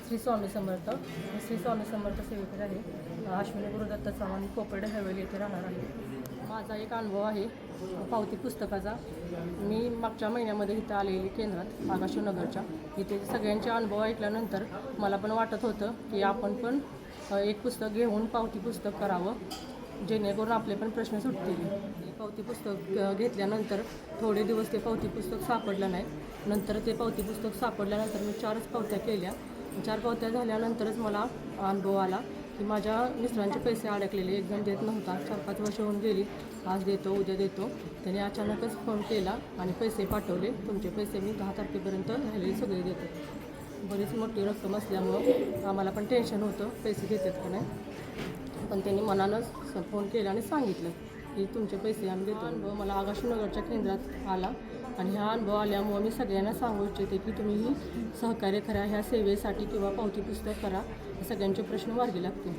श्री स्वामी समर्थ. मी श्री स्वामी समर्थ सेवेकरी आहे. अश्विनी गुरुदत्त चव्हाण, कोपर्डे हवेली येथे राहणार आहे. माझा एक अनुभव आहे पावती पुस्तकाचा. मी मागच्या महिन्यामध्ये इथं आलेली केंद्रात आकाशनगरच्या. इथे सगळ्यांचे अनुभव ऐकल्यानंतर मला पण वाटत होतं की आपण पण एक पुस्तक घेऊन पावती पुस्तक करावं, जेणेकरून आपले पण प्रश्न सुटतील. पावती पुस्तक घेतल्यानंतर थोडे दिवस ते पावती पुस्तक सापडलं नाही. नंतर ते पावती पुस्तक सापडल्यानंतर मी 4च पावत्या केल्या. 4 पावत्या झाल्यानंतरच मला अनुभव आला की माझ्या मिस्टरांचे पैसे अडकलेले. एकदम देत नव्हता. 4-5 वर्ष होऊन गेली. आज देतो, उद्या देतो. त्याने अचानकच फोन केला आणि पैसे पाठवले. तुमचे पैसे मी 10 तारखेपर्यंत राहिलेले सगळे देतो. बरीच मोठी रक्कम असल्यामुळं आम्हाला पण टेन्शन होतं पैसे देतात का नाही. पण त्यांनी मनानंच फोन केला आणि सांगितलं की तुमचे पैसे आम्ही देतो. अनुभव मला आकाशनगरच्या केंद्रात आला आणि हा अनुभव आल्यामुळं मी सगळ्यांना सांगू इच्छिते की तुम्हीही सहकार्य करा ह्या सेवेसाठी किंवा पावती पुस्तक करा. सगळ्यांचे प्रश्न मार्गी लागतील.